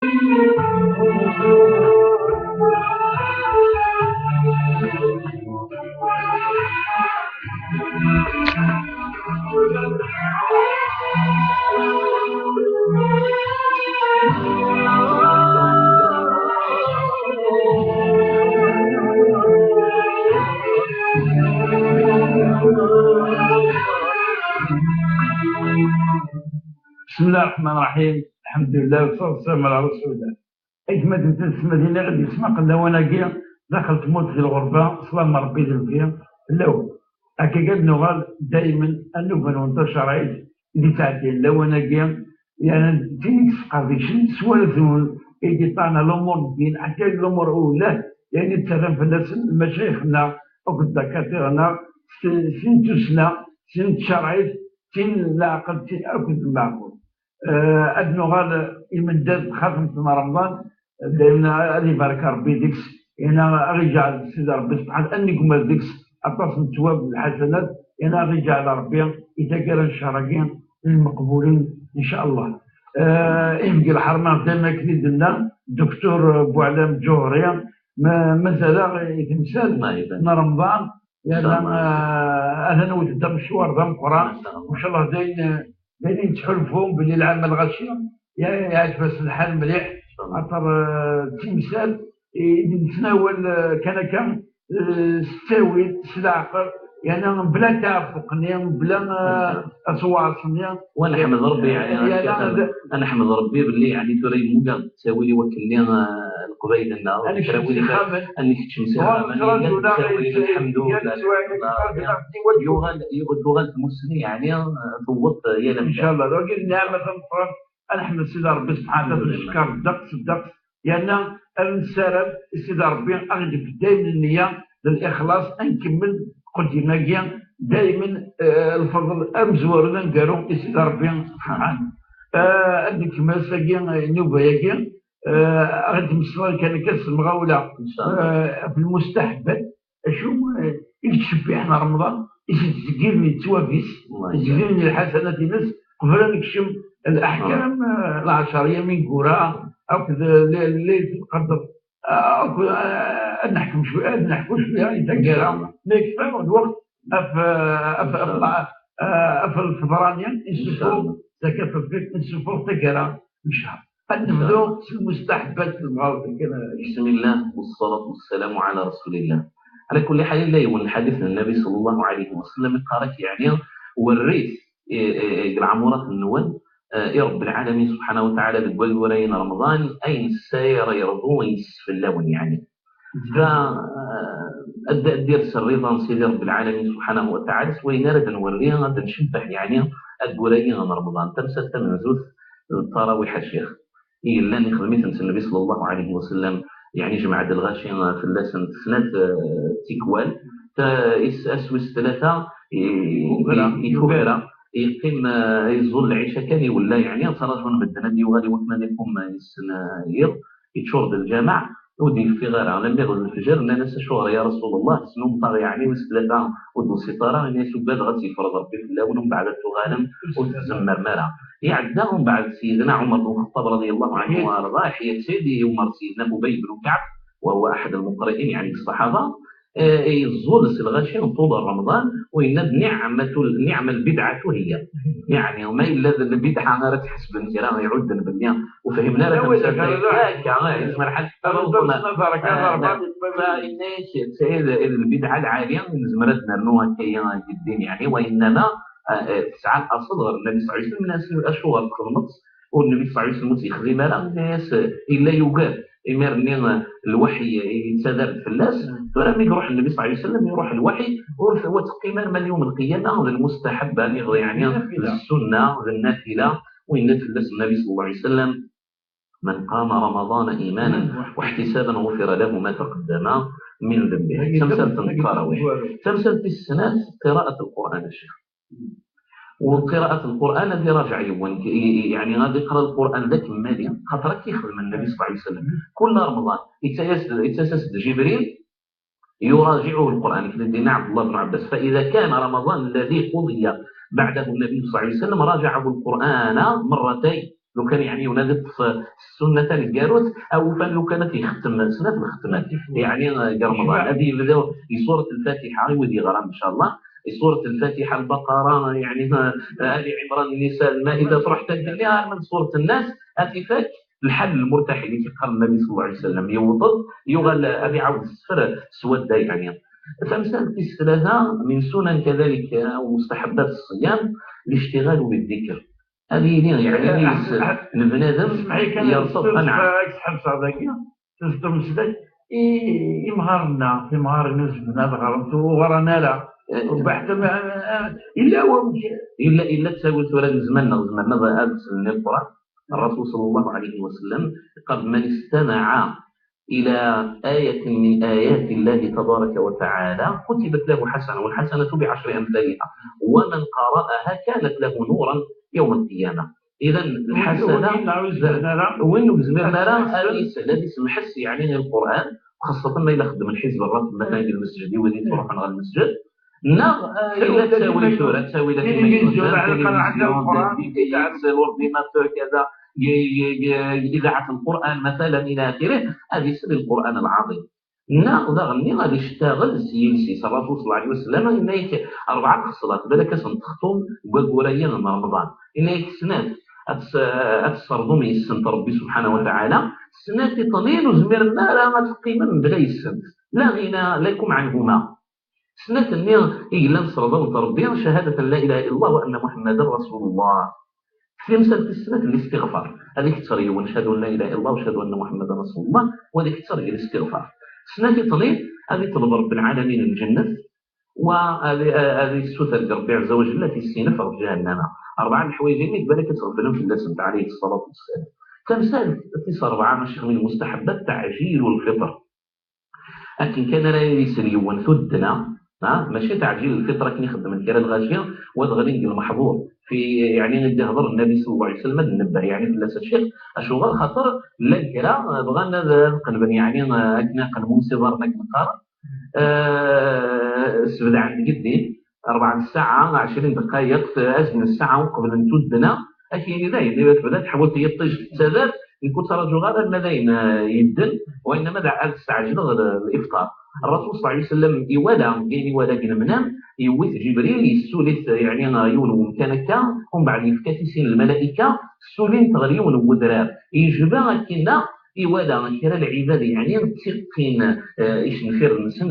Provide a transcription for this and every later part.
بسم الله الرحمن الرحيم. الحمد لله والصلاة والسلام على رسول الله. أيما تنتس المدينة غادي يسمع قلنا وانا كيا دخلت موت في الغربة سلام ربي فيها لو هكا قال نغال دائما أنه بنونتا شرعيت اللي تعدي لو أنا كيا يعني تيني تفقر شنو سوالف يجي طانا الأمور الدين حتى الأمور أولى يعني تفهم في الناس مشايخنا أو دكاترنا سنتوسنا سنت شرعيت تين العقل تين أكد المعقول. أدنو غال يمدد خاتمة رمضان دائما هذه بارك ربي ديكس هنا رجع سيدي ربي سبحانه أنكم ديكس أتصل تواب الحسنات هنا رجع على ربي إذا كان الشرقين المقبولين إن شاء الله. يبقى الحرمان دائما كني دلنا دكتور بوعلام جوهري مازال يتمثال رمضان يعني أنا نود الدم الشوار دم قرآن وإن شاء الله دايرين تحلفهم باللي العام الغاشي يعجبس الحال مليح خاطر تمثال نتناول كان ستاوي سلعقر يعني بلا تعب فوقني بلا اصواصني. وانا احمد ربي يعني انا احمد ربي باللي يعني تري موجا تساوي لي وكلني القبيل النار تساوي لي انك تمثال الحمد لله يغل المسلم يعني فوت يا ان شاء الله لو قلنا نعمه الفرن الحمد سيدي ربي سبحانه بالشكر الدقس لان المسالم سيدي ربي اغلب دائما النيه للاخلاص نكمل قديما دائما الفضل امزور نقالوا سيدي ربي سبحانه عندك مساكي نوبه ياكي غادي نمسوا كان كاس المغاوله في المستحبات شو يكشف احنا رمضان يسجلني توافيس يسجلني الحسنات الناس قبل نكشف الاحكام العشريه من قرى او كذا ليله القدر او نحكم شويه نحكم شويه يتقرا ما يكفي الوقت في الفبرانيا نشوفوا زكاه الفطر نشوفوا تقرا الشهر نبدو في المستحبات المغاربه كذا. بسم الله والصلاه والسلام على رسول الله. على كل حال لا يون حديث النبي صلى الله عليه وسلم قالت يعني والريث العمورات النون يا رب العالمين سبحانه وتعالى بالقول ورين رمضان أين السير يرضو ينسف اللون يعني دير الرضا سيدي رب العالمين سبحانه وتعالى وين رد نوريها غادي نشبح يعني القولين رمضان تمسك منزوث التراويح الشيخ إلا نخدمت النبي صلى الله عليه وسلم يعني جماعة الغاشين في اللسن سنة تيكوال أسوس ثلاثة يكوكرا يقيم يزول العشاء كان ولا يعني صراحة بدنا نديو غادي وقتنا لكم يسناير يتشرد الجامع ودي في غيرها لما يغز الفجر الناس شهر يا رسول الله سنو مطار يعني وسلطة ودو سيطرة الناس يبال غادي يفرض ربي في الله ونم بعد التغالم وتزمر مرة يعداهم بعد سيدنا عمر بن الخطاب رضي الله عنه وارضاه حياة سيدي عمر سيدنا أبي بن كعب وهو أحد المقرئين يعني الصحابة يزول الغاشي طول رمضان وإن نعمة البدعة هي يعني وما إلا البدعة أنا راه تحسب أنت راه يعود بالنيا وفهمنا راه اسم الحل البدعة العالية من زمرتنا نوع كيان الدين يعني وإنما تسعى الأصل غير النبي صلى الله عليه وسلم الناس الأشهر الخمس والنبي صلى الله عليه وسلم يخدم على الناس إلا يقال إمرني الوحي يتسادر في الناس فلما يروح النبي صلى الله عليه وسلم يروح الوحي وتقيم من يوم القيامة المستحبة يعني السنة النافلة وإن تفلس النبي صلى الله عليه وسلم من قام رمضان إيمانا واحتسابا غفر له ما تقدم من ذنبه. تمثل التراويح تمثل في السنة قراءة القرآن الشيخ وقراءة القرآن اللي راجع يعني غادي يقرأ القرآن ذاك مالي خاطر كيخدم النبي صلى الله عليه وسلم كل رمضان يتساس جبريل يراجعه القرآن كما دينا عبد الله بن عباس فإذا كان رمضان الذي قضي بعده النبي صلى الله عليه وسلم راجعه القرآن مرتين لو كان يعني ونادت السنه تاع الكاروت او فان لو كانت يختم سنه الختمات يعني رمضان هذه يبداو سوره الفاتحه يودي غرام ان شاء الله سوره الفاتحه البقره يعني ال عمران النساء المائده تروح تديها من سوره الناس اتفاك الحل المرتاح اللي تقرا النبي صلى الله عليه وسلم يوضد يغل ابي عاود السفر سواد يعني. فامثال الثلاثه من سنن كذلك ومستحبات الصيام الاشتغال بالذكر هذه يعني البنادم يرصد قنعه يسحب صدقه تصدم سدك يمهرنا في مهار نزبنا ضغرت ورانا لا وبحث الا هو الا تساوي ثلاث زماننا هذا القران الرسول صلى الله عليه وسلم قال من استمع إلى آية من آيات الله تبارك وتعالى كتبت له حسنة والحسنة بعشر أمثالها ومن قرأها كانت له نورا يوم القيامة. إذا الحسنة وين زمرنا الذي سمحس يعني القرآن خاصة ما إلا خدم الحزب الراتب مثلا المسجد ودي تروح على المسجد إلا تساوي سورة تساوي لك الأورديناتور كذا إذاعة القرآن مثلا إلى آخره هذه سر القرآن العظيم. غني غادي يشتغل سيلسي الرسول صلى الله عليه وسلم إنك 4 خصلات بالك تختم وقوريا رمضان إنك سنات أتصرضوا السنة ربي سبحانه وتعالى سنات طنين وزميرنا لا ما تقيما من بلا السنة لا غنى لكم عنهما سنة النير إلا نصرضوا ربي شهادة لا إله إلا الله وأن محمدا رسول الله. في مسألة السنة الاستغفار هذيك تصري ونشهد أن لا إله إلا الله وشهد أن محمدا رسول الله وهذيك تصري الاستغفار. سنة طليب هذه طلب رب العالمين الجنة وهذه السثة ربي عز وجل في السنة فرق جهنم 4 الحوايج اللي بالك تغفر لهم في الله سبحانه عليه الصلاة والسلام. كمثال في 4 مشي من المستحبات تعجيل الفطر لكن كان لا يسري ونثدنا ماشي تعجيل الفطره كي نخدم الكرا الغاشيه وغادي المحظور في يعني ندي هضر النبي صلى الله عليه وسلم ننبه يعني في ثلاثه شيء اشغال خاطر لا الكرا بغانا نقلب يعني كنا قلبون صغار نقار سبدا عند جدي 4 ساعه 20 دقائق ازمن الساعه قبل ان تدنا اكيد اذا بدات حاولت يطيش سادات يكون ترى غير المدين يدن وانما دعا تستعجل الافطار. الرسول صلى الله عليه وسلم يولا بين منام يوث جبريل يسولث يعني يون كانك هم بعد يفكتسين الملائكه سولين تغريون ودرار يجبا كنا يولا كرا العباد يعني تقين ايش نفر نسن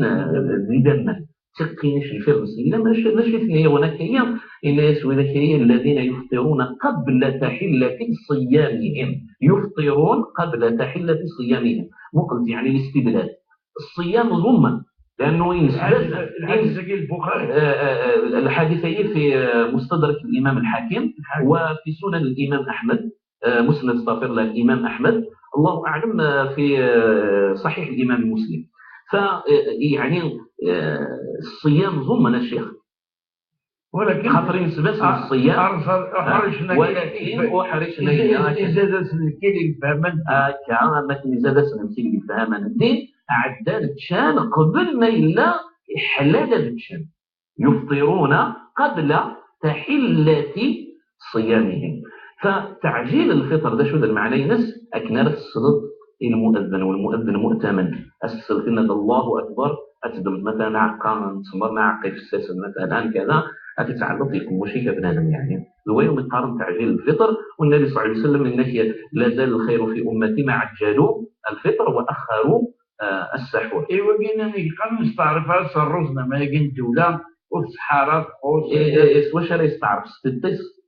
ديدنا تقين ايش نفر نسن الا ماشي ثنيه ونكيه الا يسوي ذكيه الذين يفطرون قبل تحله صيامهم يفطرون قبل تحله صيامهم وقلت يعني الاستدلال الصيام ضمن لانه الحديثين في مستدرك الامام الحاكم وفي سنن الامام احمد مسند استغفر الله الامام احمد الله اعلم في صحيح الامام مسلم. فيعني الصيام ضمن الشيخ ولكن خاطر ينسبس للصيام ولكن وحرشنا إذا الكلي فهمن كان لكن إذا الكلي فهمن الدين عداد تشان قبل ما إلا حلال تشان يفطرون قبل تحلة صيامهم. فتعجيل الفطر ده شو ذا المعنى نس أكنار الصدق المؤذن والمؤذن مؤتمن السلطنة الله أكبر أتدم مثلا عقا صبرنا عقي في الساسد مثلا كذا أتتعلق يكون مشيكة بنادم يعني الويوم يقارن تعجيل الفطر والنبي صلى الله عليه وسلم إنك لا زال الخير في أمتي ما عجلوا الفطر وأخروا السحور. إيوه جينا نقام نستعرفها سرزنا ما يجين دولة والسحارات واش راه يستعرف ستيس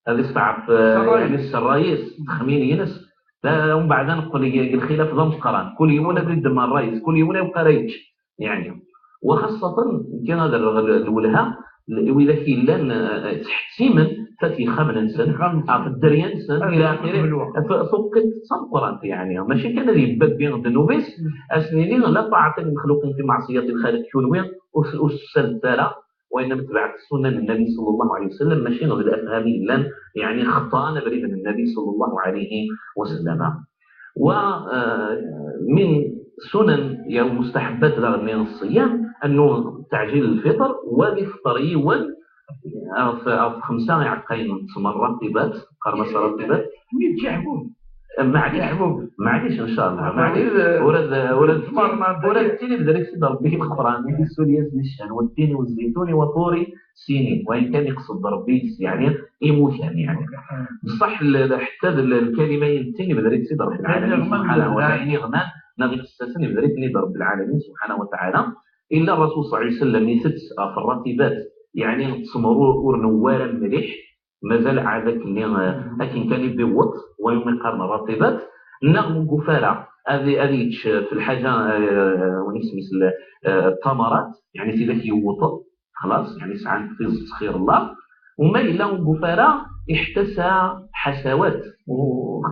هذا يستعرف يعني السرايس تخمين ينس لا ومن بعد نقول الخلاف ضم قران كل يوم نبدا مع الرئيس كل يوم يبقى ريتش يعني وخاصة كان هذا الولها وإذا كان لان تحتيما ففي خمن سن في الدريان سن إلى آخره فوقت صنقرات يعني ماشي كان اللي يبد بين النوبيس أسنينين لا طاعة المخلوق في معصية الخالق كونويا والسلسلة وإنما اتبعت السنة من النبي صلى الله عليه وسلم ماشي غير الأفهام إلا يعني خطأنا بريد من النبي صلى الله عليه وسلم. ومن سنن يعني مستحبات من الصيام أنه تعجيل الفطر والإفطار في 5 عقين مرات تبات قرن رطبات كيف يحبوب معليش ان شاء الله معليش ورد التين بدري سيدي ربي الخضراني في سوريا الشان والتين والزيتون وطوري سينين وان كان يقصد ربي يعني ايموشن يعني بصح حتى الكلمه التين بدري سيدي رب العالمين سبحانه وتعالى غنى نغي تستسني بدري سيدي رب العالمين سبحانه وتعالى الا الرسول صلى الله عليه وسلم يسد في الراتبات يعني تصمروا نوارا مليح مازال عادك اللي لكن كان يبيوط ويوم يقارن الراتبات نغم قفالة هذه في الحاجة ونسمي التمرات يعني سيدك يوطط خلاص يعني ساعات في تسخير الله وما إلا قفالة احتسى حسوات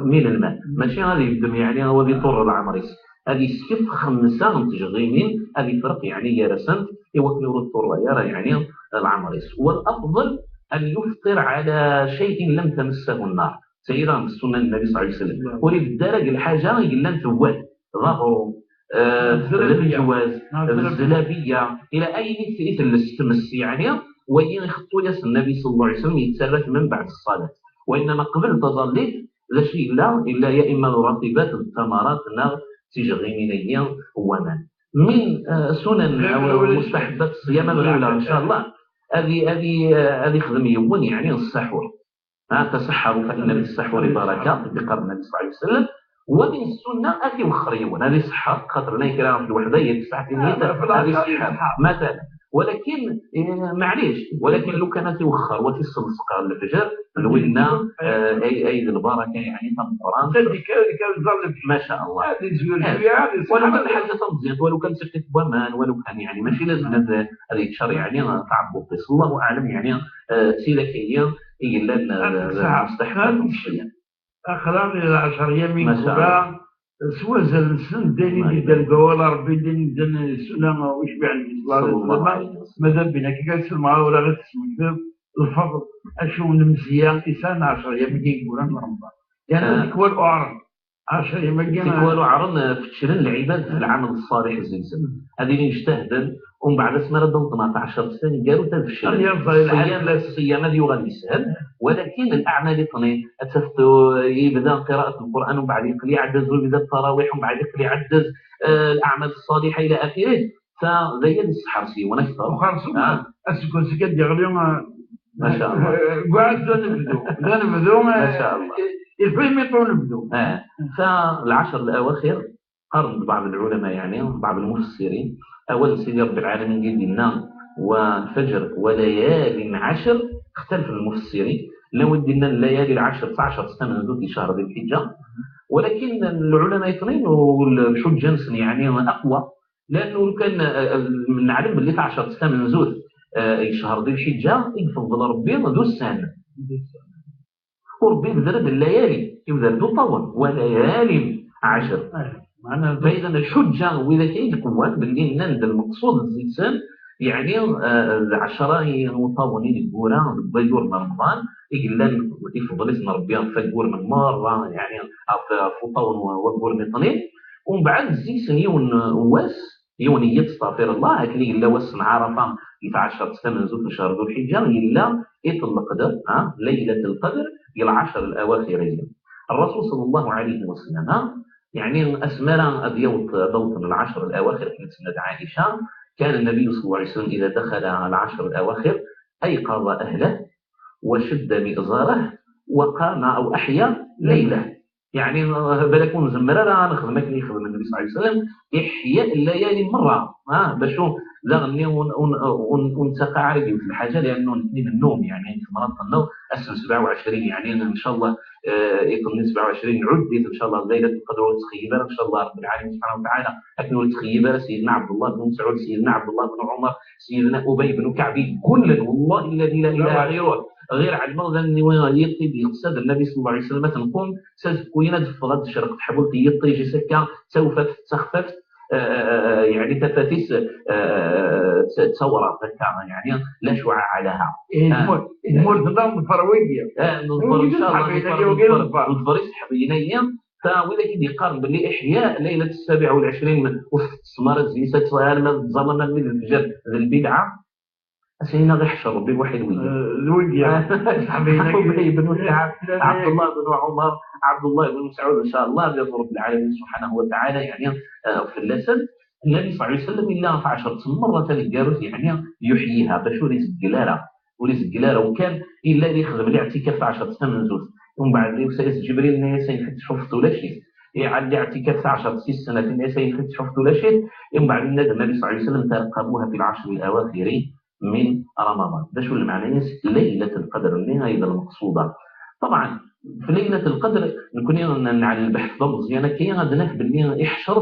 من الماء ماشي غادي يبدم يعني هو يطر العمريس هذه سكت خمسة متجغيمين هذه فرق يعني يا رسنت يوكلوا الطر يعني العمريس والأفضل أن يفطر على شيء لم تمسه النار سيرا من السنة النبي صلى الله عليه وسلم ولي الدرج الحاجة يقول لن توال غفر الجواز الزلابية إلى أي مثل الاستمس يعني وين يخطو يس النبي صلى الله عليه وسلم يتسرك من بعد الصلاة وإنما قبل تظليت لا شيء إلا يا إما رطبات الثمرات النار تجغيمينيا ومن من سنن أو مستحبات الصيام الأولى إن شاء الله هذه خدمة يوم يعني السحور تسحروا فإن بالسحور بركة بقرن النبي صلى الله عليه وسلم ومن السنة أتي وخريون هذه صحة خاطر لا كلام في الوحدة هي 9 هذه صحة مثلا ولكن معليش ولكن لو كانت يوخر وفي الصلصقة الفجر الودنا أي البركة يعني تم القرآن ما شاء الله ولو كان حاجة تمزيط ولو كان سكت بومان ولو كان يعني ماشي لازم هذه الشر يعني تعبوا بس الله أعلم يعني سيلكية إلا المستحقات الصيام أخراني العشرية من كبار سوى السن ديني ديال القوالا ربي ديني ديال السلامة ويش بعد الصلاة ماذا بينا كي كنسلم معاه ولا غير تسمع الفضل أشون مزيان إنسان 10 أيام يقول رمضان يعني ذيك هو الأعرض 10 أيام ذيك هو الأعرض في تشرين العباد في العمل الصالح الزلزال هذه اللي نجتهد ومن بعد سنة ردهم 18 سنة قالوا تفشل الصيام هذه يغني سهل ولكن الأعمال اثنين أتفتوا يبدأ قراءة القرآن ومن بعد يقلي عدز ويبدأ التراويح ومن بعد يقلي عدز الأعمال الصالحة إلى آخره فذي الصحرسي ونكثر وخارسوا أسكن سكت يغليهم ما شاء الله قاعد نبدو ما شاء الله الفيلم يطول نبدو فالعشر الأواخر قرن بعض العلماء يعني بعض المفسرين أول سيدي رب العالمين قال لنا والفجر وليال 10 اختلف المفسرين لو دينا الليالي 10 19 سنة من ذو شهر ذي الحجة ولكن العلماء اثنين والحجة يعني أقوى لأنه كان نعلم باللي 10 سنة من ذو شهر ذي الحجة يفضل ربي ذو السنة وربي بدرد الليالي يبدأ ذو طول وليالي 10 فإذا الحجة وإذا كاين القوان باللي نند المقصود الزيتسان يعني 10 مطاولين الكورة بيدور من رمضان إلا يفضل اسم ربي فجور من مرة يعني في طاون وجور مطنين ومن بعد الزيتسان يواس يوني يستغفر الله أكلي إلا وسن عرفة 12 سنة زوج في شهر ذو الحجة إلا إطل القدر ليلة القدر إلى 10 الأواخر الرسول صلى الله عليه وسلم يعني أسمر أبيوت ضوط العشر الأواخر في سنة عائشة كان النبي صلى الله عليه وسلم إذا دخل العشر الأواخر أيقظ أهله وشد مئزاره وقام أو أحيا ليلة يعني بالكون زمرة نخدمك اللي يخدم النبي صلى الله عليه وسلم إحياء الليالي مرة باشو لا غني ونتقى عربي في الحاجة لأنه نتني النوم يعني في مناطق النوم أسم 27 يعني إن شاء الله يطلع 27 عدت إن شاء الله ليلة القدر والتخيبة إن شاء الله رب العالمين سبحانه وتعالى أكمل التخيبة سيدنا عبد الله بن مسعود سيدنا عبد الله بن عمر سيدنا أبي بن كعب كل والله الذي لا إله غيره غير على المغزى يطي بيقصد النبي صلى الله عليه وسلم تنقوم سكوينة في غد الشرق تحبول يطي جسكا سوف تخففت يعني تفاتيس تصورات يعني لا شعاع لها المول تضم الفروية نظفر إن شاء الله نظفر يسحبينيا فوإذا كي يقارن باللي إحياء ليلة 27 من وسط السمارة زيسة صغار ما ظلمنا من الفجر البدعة أسينا غير حشر ربي واحد ويدي الوجه أبي بن كعب، عبد الله بن عمر، عبد الله بن مسعود، إن شاء الله بإذن رب العالمين سبحانه وتعالى يعني في اللسن النبي صلى الله عليه وسلم إلا 10 مرة الجالوس يعني يحييها باش وليس الجلالة وليس الجلالة، وكان إلا اللي يخدم الاعتكاف 10 سنين من زوج ومن بعد يسأل جبريل الناس يفتشوا في ولا شيء يعدي اعتكاف 10 سنة الناس يفتشوا في ولا شيء، ومن بعد النبي صلى الله عليه وسلم ترقبوها في العشر الأواخر من رمضان. ده شو المعنى ليلة القدر اللي هي المقصودة. طبعا في ليلة القدر نكون على البحث ضبط زيانة كي غادي باللي يحشر